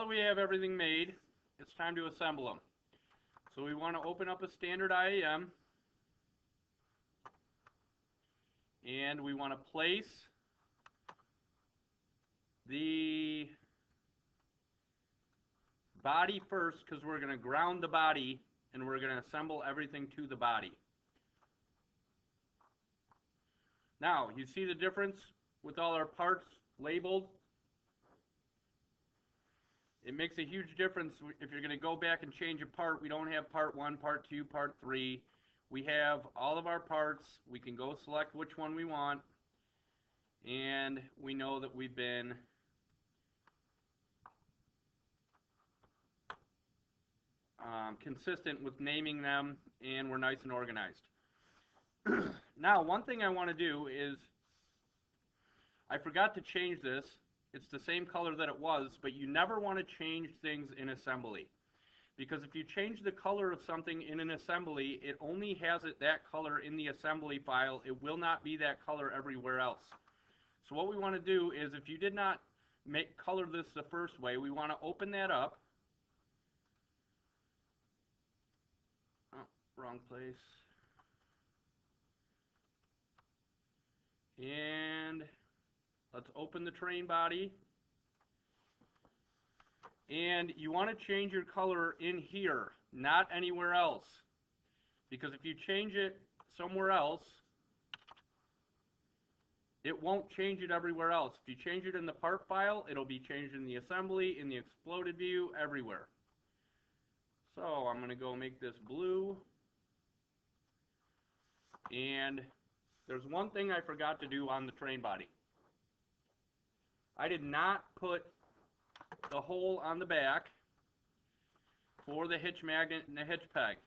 we have everything made, it's time to assemble them. So we want to open up a standard IAM, and we want to place the body first because we're going to ground the body and we're going to assemble everything to the body. Now, you see the difference with all our parts labeled? It makes a huge difference if you're going to go back and change a part. We don't have part 1, part 2, part 3. We have all of our parts. We can go select which one we want, and we know that we've been consistent with naming them, and we're nice and organized. Now, one thing I want to do is, I forgot to change this. It's the same color that it was, but you never want to change things in assembly. Because if you change the color of something in an assembly, it only has it that color in the assembly file. It will not be that color everywhere else. So what we want to do is, if you did not color this the first way, we want to open that up. Oh, wrong place. And let's open the train body. And you want to change your color in here, not anywhere else. Because if you change it somewhere else, it won't change it everywhere else. If you change it in the part file, it'll be changed in the assembly, in the exploded view, everywhere. So I'm going to go make this blue. And there's one thing I forgot to do on the train body. I did not put the hole on the back for the hitch magnet and the hitch peg.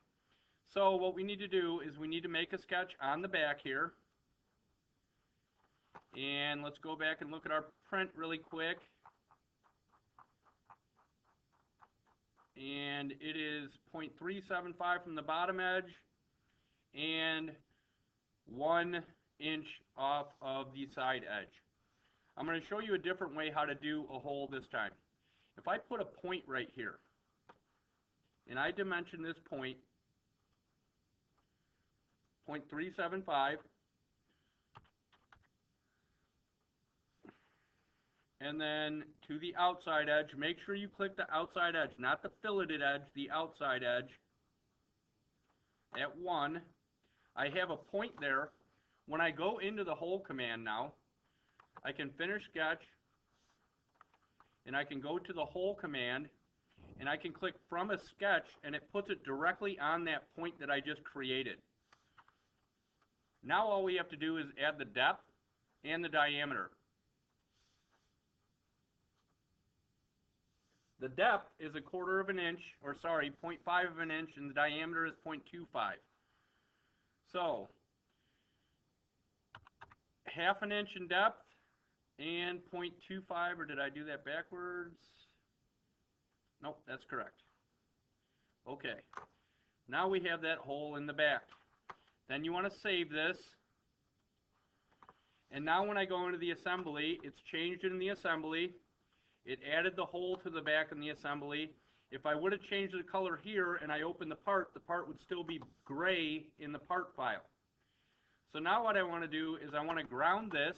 So what we need to do is we need to make a sketch on the back here. And let's go back and look at our print really quick. And it is 0.375 from the bottom edge and 1 inch off of the side edge. I'm going to show you a different way how to do a hole this time. If I put a point right here, and I dimension this point, 0.375, and then to the outside edge, make sure you click the outside edge, not the filleted edge, the outside edge, at 1. I have a point there. When I go into the hole command now, I can finish sketch, and I can go to the hole command, and I can click from a sketch, and it puts it directly on that point that I just created. Now all we have to do is add the depth and the diameter. The depth is 1/4 of an inch, or sorry, 0.5 of an inch, and the diameter is 0.25. So, 1/2 inch in depth and 0.25, or did I do that backwards? Nope, that's correct. Okay, now we have that hole in the back. Then you want to save this. And now when I go into the assembly, it's changed in the assembly. It added the hole to the back in the assembly. If I would have changed the color here and I opened the part would still be gray in the part file. So now what I want to do is I want to ground this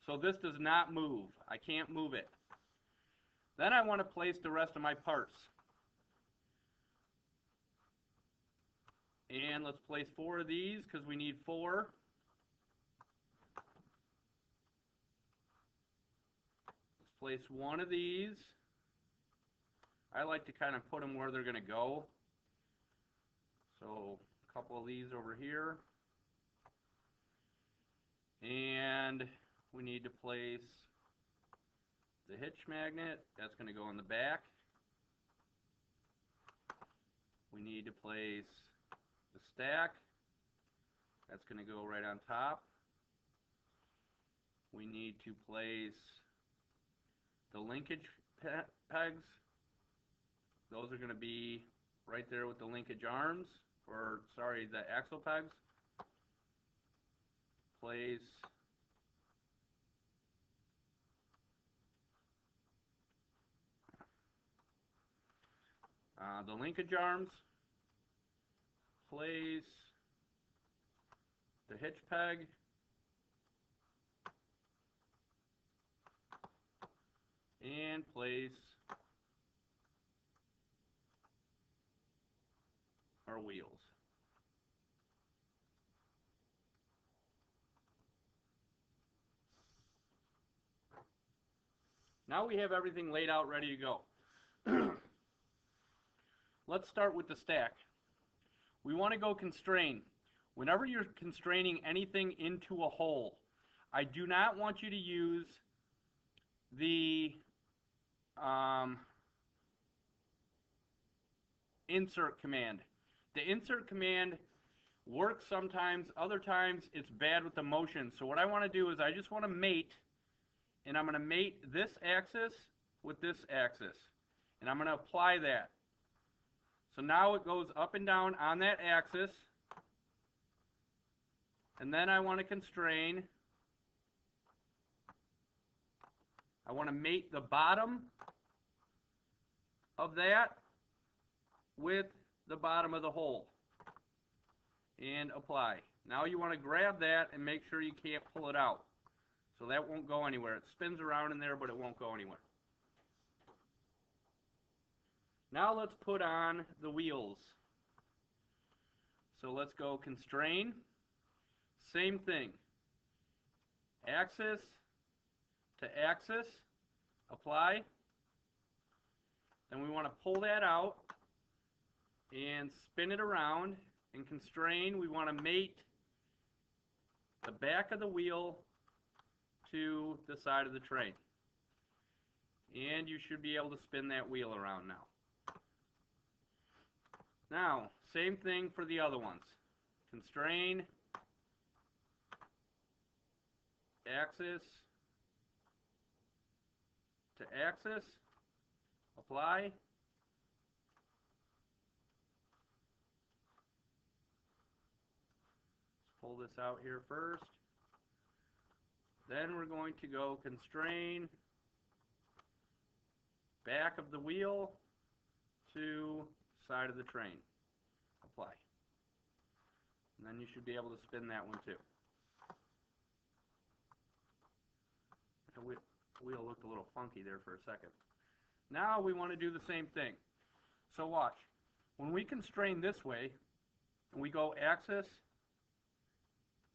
so this does not move. I can't move it. Then I want to place the rest of my parts. And let's place 4 of these because we need 4. Let's place 1 of these. I like to kind of put them where they're going to go. So a couple of these over here. And we need to place the hitch magnet. That's going to go in the back. We need to place the stack. That's going to go right on top. We need to place the linkage pegs. Those are going to be right there with the linkage arms, or sorry, the axle pegs. Place the linkage arms, place the hitch peg, and place our wheels. Now we have everything laid out ready to go. Let's start with the stack. We want to go constrain. Whenever you're constraining anything into a hole, I do not want you to use the insert command. The insert command works sometimes, other times it's bad with the motion. So what I want to do is I just want to mate, and I'm going to mate this axis with this axis. And I'm going to apply that. So now it goes up and down on that axis. And then I want to constrain. I want to mate the bottom of that with the bottom of the hole. And apply. Now you want to grab that and make sure you can't pull it out. So that won't go anywhere. It spins around in there, but it won't go anywhere. Now let's put on the wheels. So let's go constrain. Same thing. Axis to axis. Apply. Then we want to pull that out and spin it around. And constrain, we want to mate the back of the wheel to the side of the train. And you should be able to spin that wheel around now. Now, same thing for the other ones. Constrain, axis to axis, apply. Pull this out here first. Then we're going to go constrain back of the wheel to side of the train. Apply. And then you should be able to spin that one too. The wheel looked a little funky there for a second. Now we want to do the same thing. So watch. When we constrain this way, and we go axis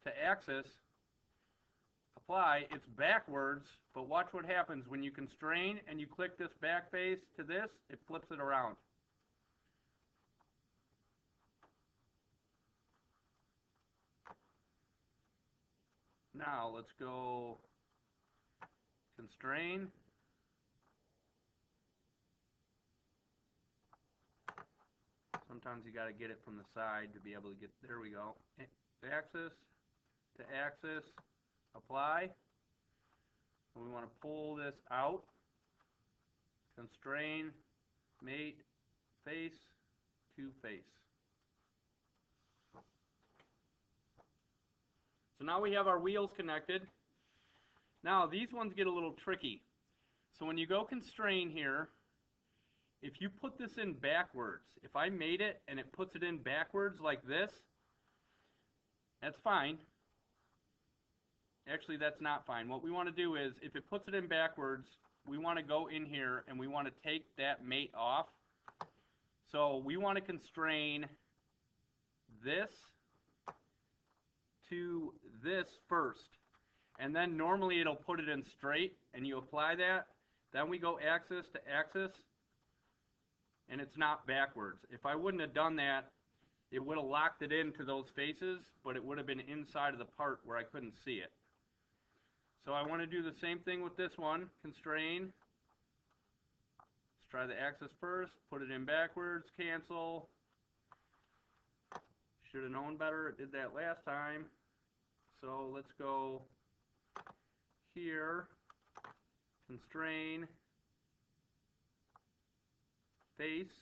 to axis, apply, it's backwards, but watch what happens when you constrain and you click this back face to this, it flips it around. Now let's go constrain. Sometimes you got to get it from the side to be able to get, there we go. Axis to axis, apply. And we want to pull this out, constrain, mate, face to face. So now we have our wheels connected. Now these ones get a little tricky. So when you go constrain here, if you put this in backwards, if I made it and it puts it in backwards like this, that's fine. Actually, that's not fine. What we want to do is, if it puts it in backwards, we want to go in here and we want to take that mate off. So we want to constrain this to this first. And then normally it'll put it in straight, and you apply that. Then we go axis to axis, and it's not backwards. If I wouldn't have done that, it would have locked it into those faces, but it would have been inside of the part where I couldn't see it. So I want to do the same thing with this one. Constrain. Let's try the axis first. Put it in backwards. Cancel. Should have known better. It did that last time. So let's go here. Constrain. Face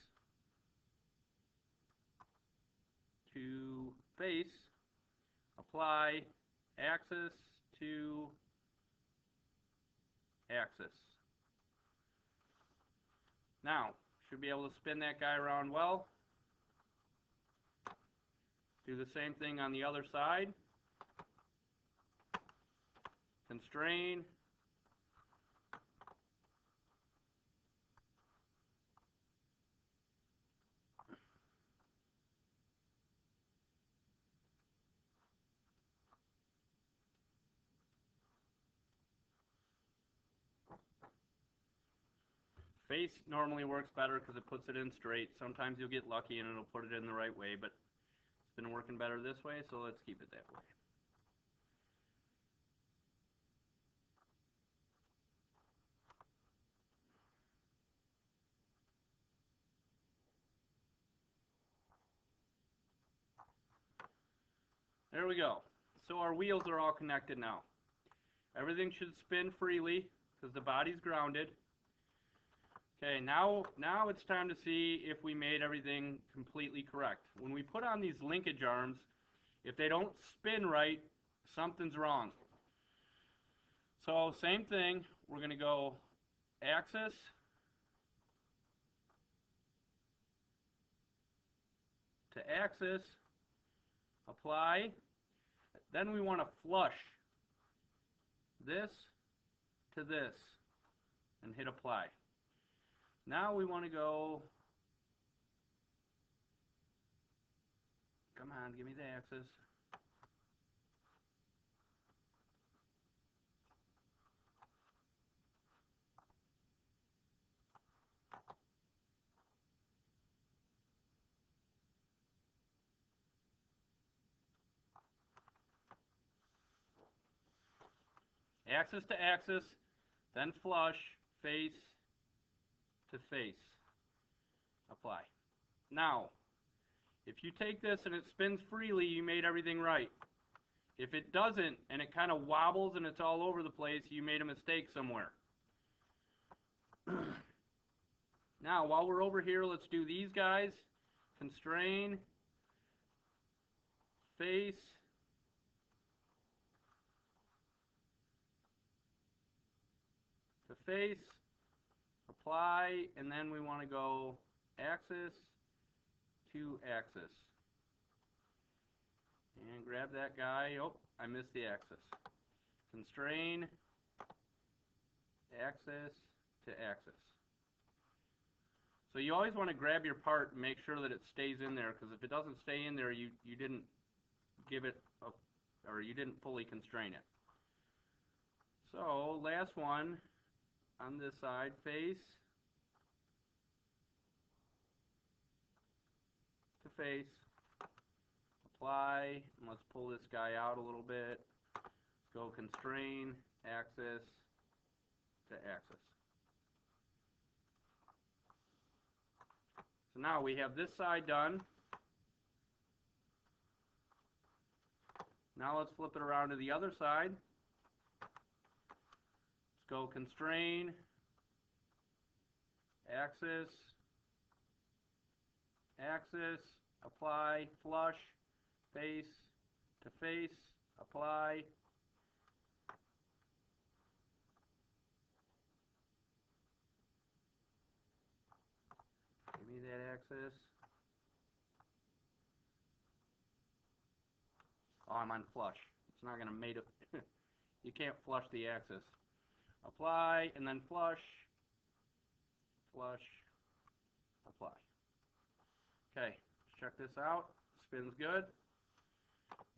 to face. Apply. Axis to axis. Now, Should be able to spin that guy around well. Do the same thing on the other side. Constrain. Face normally works better because it puts it in straight. Sometimes you'll get lucky and it'll put it in the right way, but it's been working better this way, so let's keep it that way. There we go. So our wheels are all connected now. Everything should spin freely because the body's grounded. Okay, now it's time to see if we made everything completely correct. When we put on these linkage arms, if they don't spin right, something's wrong. So same thing, we're going to go axis to axis, apply. Then we want to flush this to this and hit apply. Now we want to go, come on, give me the axis. Axis to axis, then flush, face to face. Apply. Now, if you take this and it spins freely, you made everything right. If it doesn't, and it kind of wobbles and it's all over the place, you made a mistake somewhere. Now, while we're over here, let's do these guys. Constrain, face, to face, apply, and then we want to go axis to axis. And grab that guy. Oh, I missed the axis. Constrain, axis to axis. So you always want to grab your part and make sure that it stays in there, because if it doesn't stay in there, you didn't give it or you didn't fully constrain it. So last one on this side, face to face, apply, and let's pull this guy out a little bit. Let's go constrain, axis to axis. So now we have this side done. Now let's flip it around to the other side. Let's go constrain, axis, axis, apply, flush, face to face, apply. Give me that axis. Oh, I'm on flush. It's not going to make it. You can't flush the axis. Apply, and then flush, flush, apply. Okay, let's check this out. Spins good.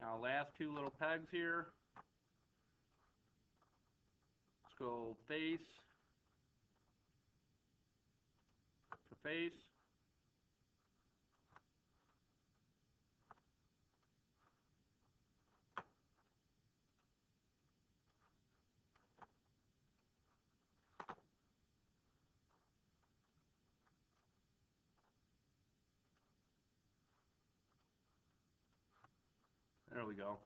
Now last two little pegs here. Let's go face to face. There we go.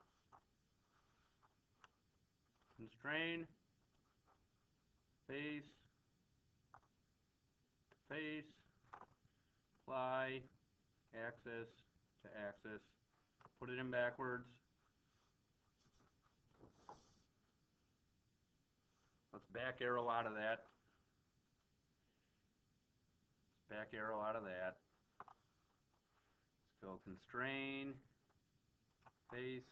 Constrain, face, to face, apply, axis to axis. Put it in backwards. Let's back arrow out of that. back arrow out of that. Let's go constrain, face,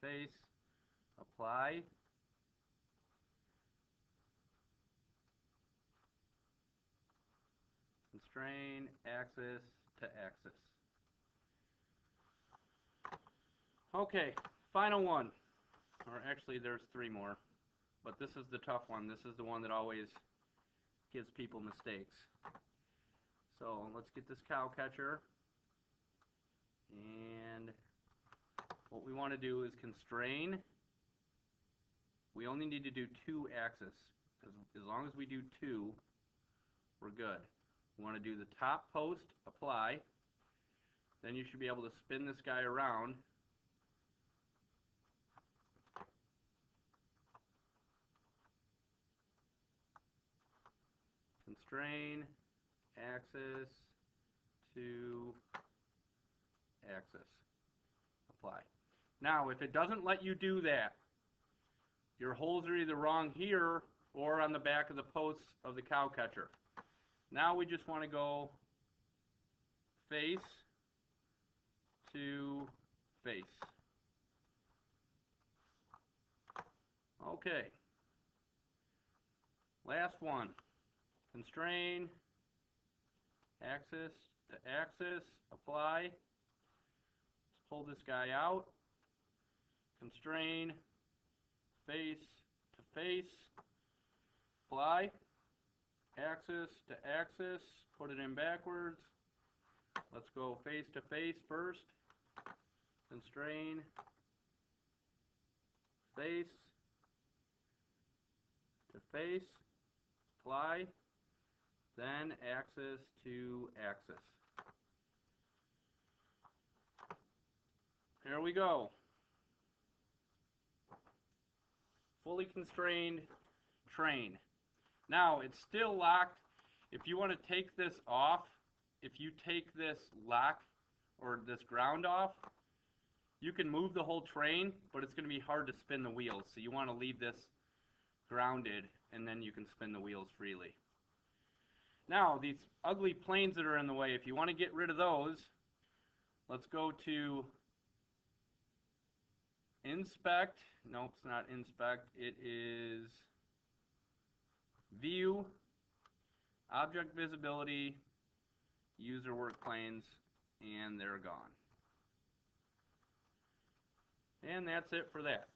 face, apply. Constrain, axis to axis. Okay, final one. Or actually, there's three more. But this is the tough one. This is the one that always gives people mistakes. So let's get this cow catcher. And what we want to do is constrain. We only need to do 2 axes. As long as we do 2, we're good. We want to do the top post, apply. Then you should be able to spin this guy around. Constrain, axis to axis, apply. Now, if it doesn't let you do that, your holes are either wrong here or on the back of the posts of the cow catcher. Now we just want to go face to face. Okay. Last one. Constrain, axis to axis, apply. Let's pull this guy out. Constrain, face to face, apply. Axis to axis, put it in backwards. Let's go face to face first. Constrain, face to face, apply. Then axis to axis. Here we go. Fully constrained train. Now, it's still locked. If you want to take this off, if you take this lock or this ground off, you can move the whole train, but it's going to be hard to spin the wheels. So you want to leave this grounded, and then you can spin the wheels freely. Now, these ugly planes that are in the way, if you want to get rid of those, let's go to Inspect. Nope, it's not Inspect. It is View, Object Visibility, User Work Planes, and they're gone. And that's it for that.